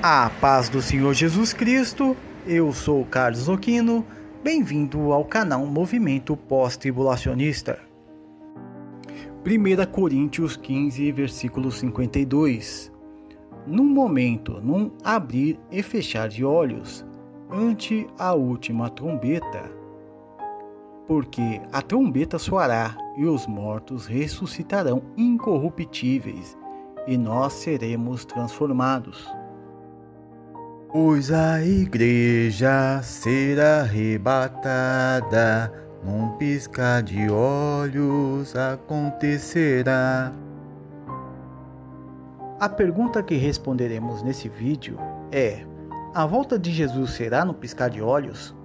A paz do Senhor Jesus Cristo, eu sou Carlos Aquino, bem-vindo ao canal Movimento Pós-Tribulacionista. 1 Coríntios 15, versículo 52. Num momento, num abrir e fechar de olhos, ante a última trombeta, porque a trombeta soará e os mortos ressuscitarão incorruptíveis, e nós seremos transformados. Pois a igreja será arrebatada, num piscar de olhos acontecerá. A pergunta que responderemos nesse vídeo é: a volta de Jesus será no piscar de olhos?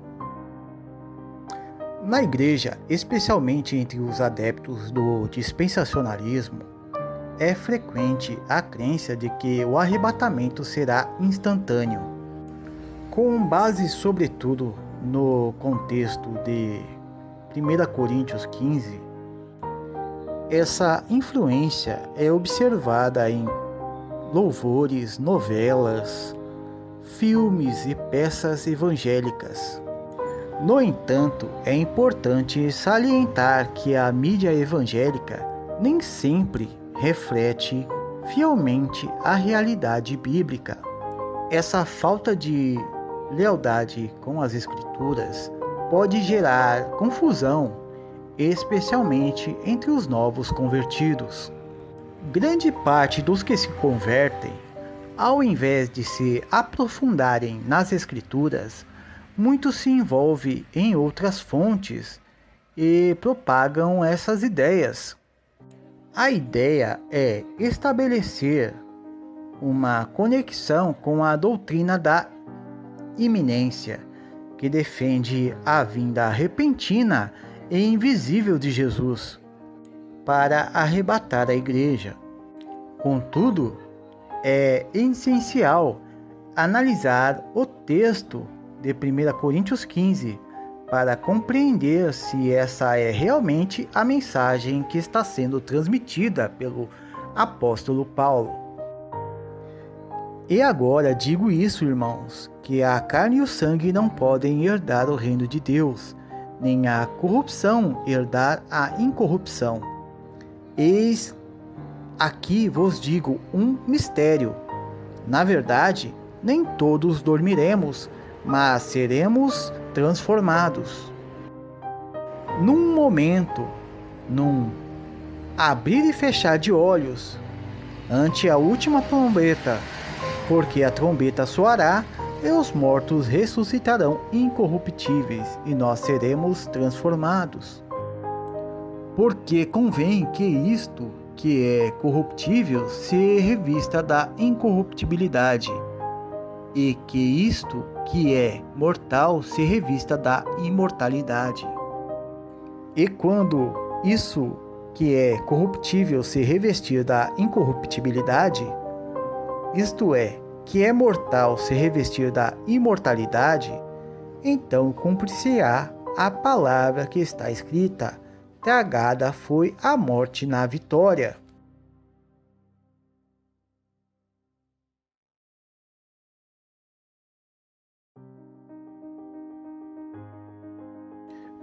Na igreja, especialmente entre os adeptos do dispensacionalismo, é frequente a crença de que o arrebatamento será instantâneo. Com base sobretudo no contexto de 1 Coríntios 15, essa influência é observada em louvores, novelas, filmes e peças evangélicas. No entanto, é importante salientar que a mídia evangélica nem sempre reflete fielmente a realidade bíblica. Essa falta de lealdade com as Escrituras pode gerar confusão, especialmente entre os novos convertidos. Grande parte dos que se convertem, ao invés de se aprofundarem nas Escrituras, muitos se envolvem em outras fontes e propagam essas ideias. A ideia é estabelecer uma conexão com a doutrina da iminência, que defende a vinda repentina e invisível de Jesus para arrebatar a igreja. Contudo, é essencial analisar o texto de 1 Coríntios 15 para compreender se essa é realmente a mensagem que está sendo transmitida pelo apóstolo Paulo. E agora digo isso, irmãos, que a carne e o sangue não podem herdar o reino de Deus, nem a corrupção herdar a incorrupção. Eis aqui vos digo um mistério. Na verdade, nem todos dormiremos, mas seremos transformados. Num momento, num abrir e fechar de olhos, ante a última trombeta, porque a trombeta soará e os mortos ressuscitarão incorruptíveis, e nós seremos transformados. Porque convém que isto que é corruptível se revista da incorruptibilidade, e que isto que é mortal se revista da imortalidade. E quando isso que é corruptível se revestir da incorruptibilidade, isto é, que é mortal se revestir da imortalidade, então cumprir-se-á a palavra que está escrita: tragada foi a morte na vitória.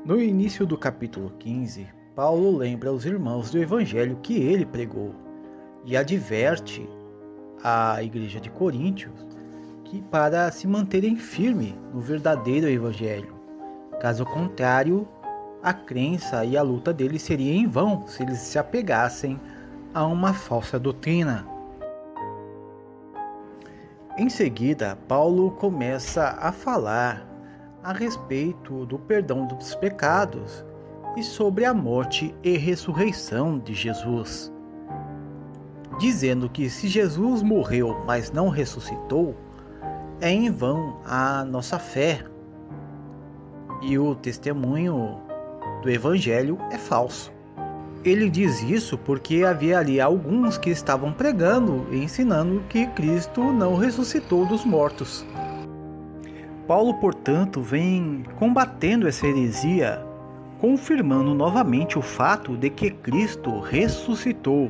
No início do capítulo 15, Paulo lembra aos irmãos do evangelho que ele pregou e adverte a igreja de Coríntios que para se manterem firmes no verdadeiro evangelho. Caso contrário, a crença e a luta deles seria em vão se eles se apegassem a uma falsa doutrina. Em seguida, Paulo começa a falar a respeito do perdão dos pecados e sobre a morte e ressurreição de Jesus, dizendo que se Jesus morreu, mas não ressuscitou, é em vão a nossa fé e o testemunho do Evangelho é falso. Ele diz isso porque havia ali alguns que estavam pregando e ensinando que Cristo não ressuscitou dos mortos. Paulo, portanto, vem combatendo essa heresia, confirmando novamente o fato de que Cristo ressuscitou.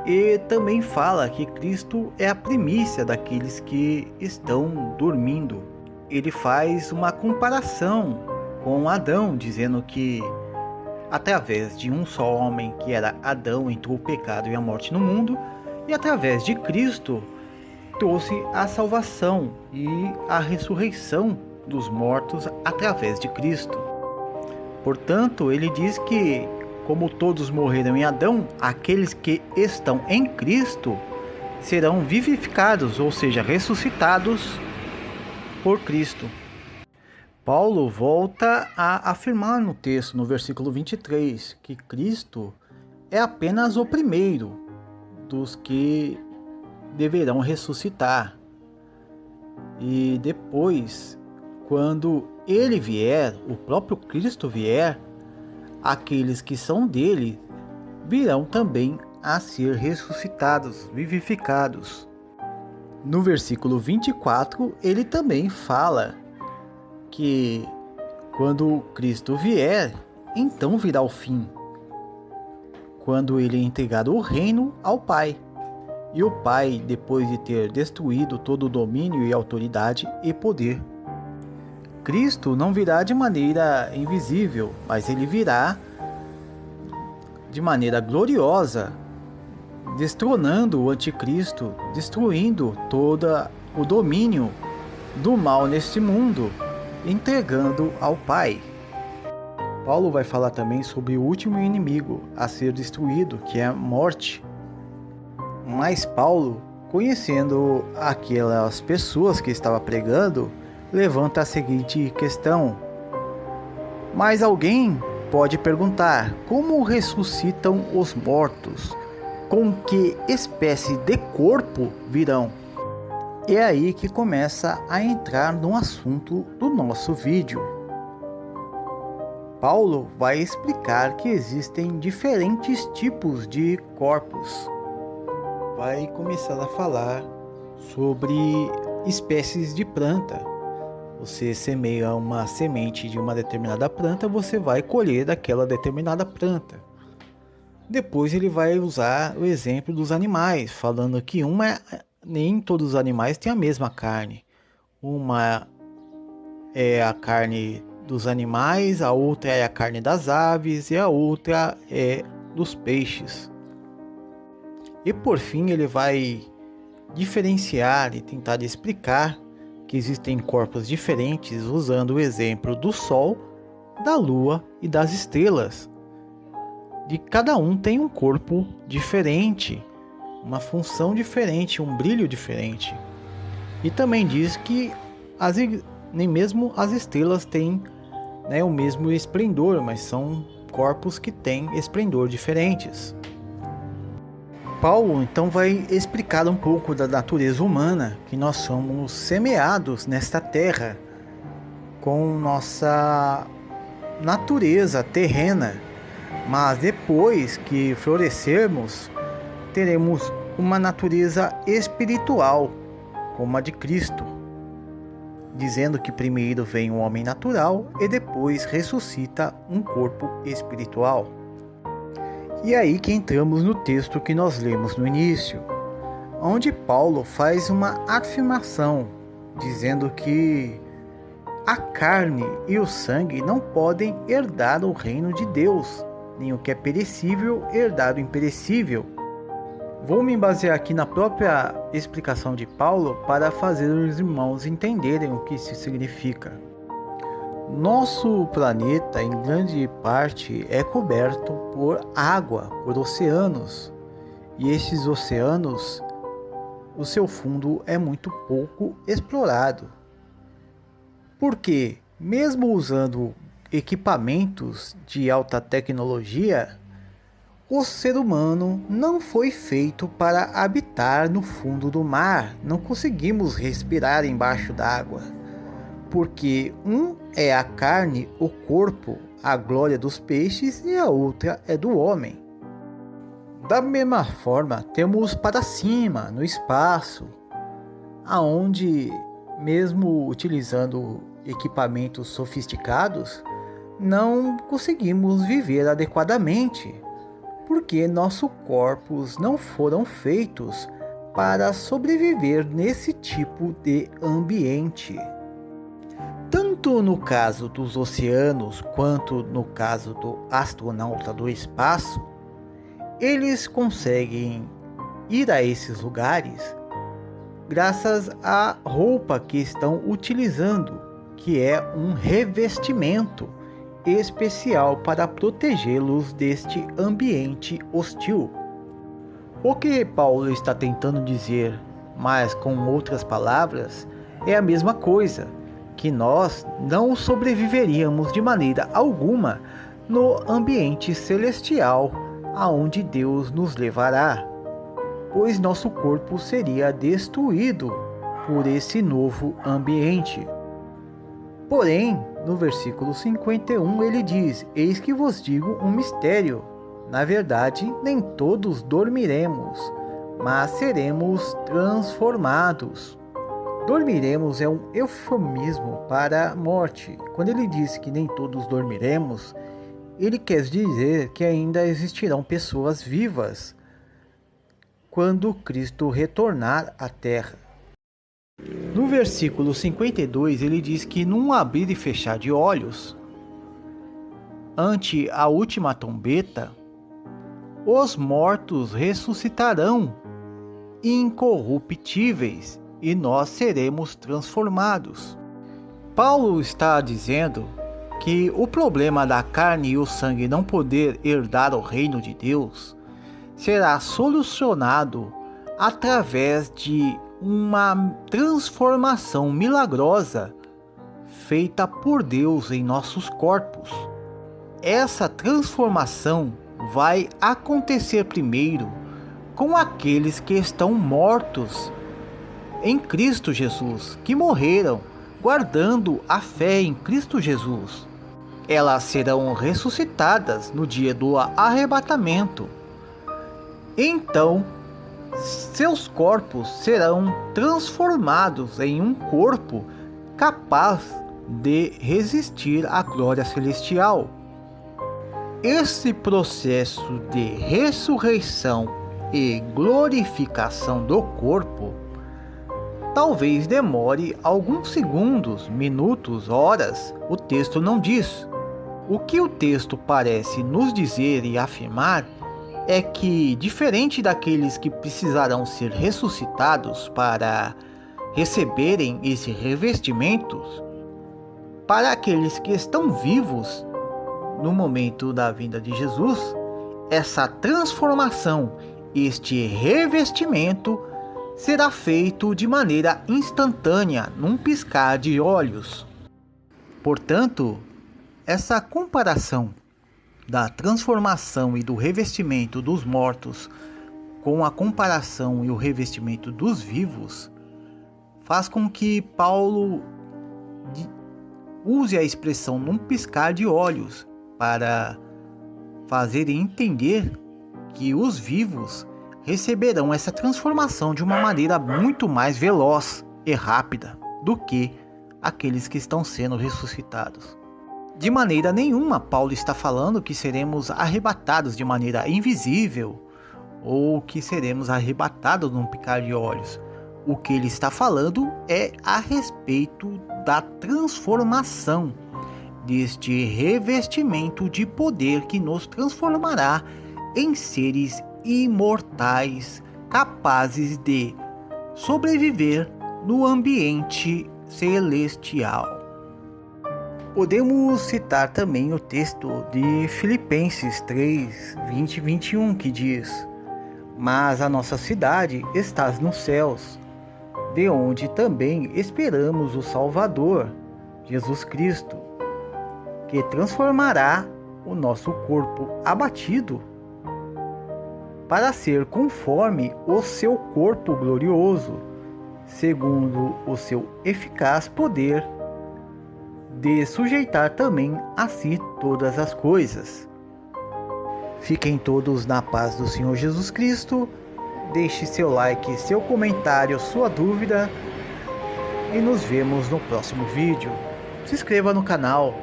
E também fala que Cristo é a primícia daqueles que estão dormindo. Ele faz uma comparação com Adão, dizendo que através de um só homem, que era Adão, entrou o pecado e a morte no mundo, e através de Cristo trouxe a salvação e a ressurreição dos mortos através de Cristo. Portanto, ele diz que, como todos morreram em Adão, aqueles que estão em Cristo serão vivificados, ou seja, ressuscitados por Cristo. Paulo volta a afirmar no texto, no versículo 23, que Cristo é apenas o primeiro dos que deverão ressuscitar. E depois, quando ele vier, o próprio Cristo vier, aqueles que são dele virão também a ser ressuscitados, vivificados. No versículo 24, ele também fala que quando Cristo vier, então virá o fim, quando ele entregar o reino ao Pai. E o Pai, depois de ter destruído todo o domínio e autoridade e poder. Cristo não virá de maneira invisível, mas ele virá de maneira gloriosa, destronando o anticristo, destruindo todo o domínio do mal neste mundo, entregando ao Pai. Paulo vai falar também sobre o último inimigo a ser destruído, que é a morte. Mas Paulo, conhecendo aquelas pessoas que estava pregando, levanta a seguinte questão: mas alguém pode perguntar, como ressuscitam os mortos? Com que espécie de corpo virão? É aí que começa a entrar no assunto do nosso vídeo. Paulo vai explicar que existem diferentes tipos de corpos. Vai começar a falar sobre espécies de planta. Você semeia uma semente de uma determinada planta, você vai colher daquela determinada planta. Depois ele vai usar o exemplo dos animais, falando que nem todos os animais têm a mesma carne. Uma é a carne dos animais, a outra é a carne das aves e a outra é dos peixes. E por fim ele vai diferenciar e tentar explicar que existem corpos diferentes usando o exemplo do Sol, da Lua e das estrelas. De cada um tem um corpo diferente, uma função diferente, um brilho diferente. E também diz que nem mesmo as estrelas têm, o mesmo esplendor, mas são corpos que têm esplendor diferentes. Paulo então vai explicar um pouco da natureza humana, que nós somos semeados nesta terra com nossa natureza terrena, mas depois que florescermos, teremos uma natureza espiritual, como a de Cristo, dizendo que primeiro vem o homem natural e depois ressuscita um corpo espiritual. E aí que entramos no texto que nós lemos no início, onde Paulo faz uma afirmação, dizendo que a carne e o sangue não podem herdar o reino de Deus, nem o que é perecível herdar o imperecível. Vou me basear aqui na própria explicação de Paulo para fazer os irmãos entenderem o que isso significa. Nosso planeta, em grande parte, é coberto por água, por oceanos. E esses oceanos, o seu fundo é muito pouco explorado. Porque, mesmo usando equipamentos de alta tecnologia, o ser humano não foi feito para habitar no fundo do mar. Não conseguimos respirar embaixo d'água. Porque um é a carne, o corpo, a glória dos peixes, e a outra é do homem. Da mesma forma, temos para cima, no espaço, aonde, mesmo utilizando equipamentos sofisticados, não conseguimos viver adequadamente, porque nossos corpos não foram feitos para sobreviver nesse tipo de ambiente. Tanto no caso dos oceanos quanto no caso do astronauta do espaço, eles conseguem ir a esses lugares graças à roupa que estão utilizando, que é um revestimento especial para protegê-los deste ambiente hostil. O que Paulo está tentando dizer, mas com outras palavras, é a mesma coisa, que nós não sobreviveríamos de maneira alguma no ambiente celestial aonde Deus nos levará, pois nosso corpo seria destruído por esse novo ambiente. Porém, no versículo 51 ele diz: eis que vos digo um mistério. Na verdade, nem todos dormiremos, mas seremos transformados. Dormiremos é um eufemismo para a morte. Quando ele diz que nem todos dormiremos, ele quer dizer que ainda existirão pessoas vivas quando Cristo retornar à terra. No versículo 52, ele diz que num abrir e fechar de olhos, ante a última trombeta, os mortos ressuscitarão incorruptíveis e nós seremos transformados. Paulo está dizendo que o problema da carne e o sangue não poder herdar o reino de Deus será solucionado através de uma transformação milagrosa feita por Deus em nossos corpos. Essa transformação vai acontecer primeiro com aqueles que estão mortos em Cristo Jesus, que morreram guardando a fé em Cristo Jesus. Elas serão ressuscitadas no dia do arrebatamento. Então, seus corpos serão transformados em um corpo capaz de resistir à glória celestial. Esse processo de ressurreição e glorificação do corpo talvez demore alguns segundos, minutos, horas, o texto não diz. O que o texto parece nos dizer e afirmar é que, diferente daqueles que precisarão ser ressuscitados para receberem esses revestimentos, para aqueles que estão vivos no momento da vinda de Jesus, essa transformação, este revestimento, será feito de maneira instantânea, num piscar de olhos. Portanto, essa comparação da transformação e do revestimento dos mortos com a comparação e o revestimento dos vivos faz com que Paulo use a expressão num piscar de olhos para fazer entender que os vivos receberão essa transformação de uma maneira muito mais veloz e rápida do que aqueles que estão sendo ressuscitados. De maneira nenhuma, Paulo está falando que seremos arrebatados de maneira invisível ou que seremos arrebatados num piscar de olhos. O que ele está falando é a respeito da transformação, deste revestimento de poder que nos transformará em seres imortais, capazes de sobreviver no ambiente celestial. Podemos citar também o texto de Filipenses 3, 20 e 21, que diz: mas a nossa cidade está nos céus, de onde também esperamos o Salvador, Jesus Cristo, que transformará o nosso corpo abatido para ser conforme o seu corpo glorioso, segundo o seu eficaz poder de sujeitar também a si todas as coisas. Fiquem todos na paz do Senhor Jesus Cristo. Deixe seu like, seu comentário, sua dúvida e nos vemos no próximo vídeo. Se inscreva no canal.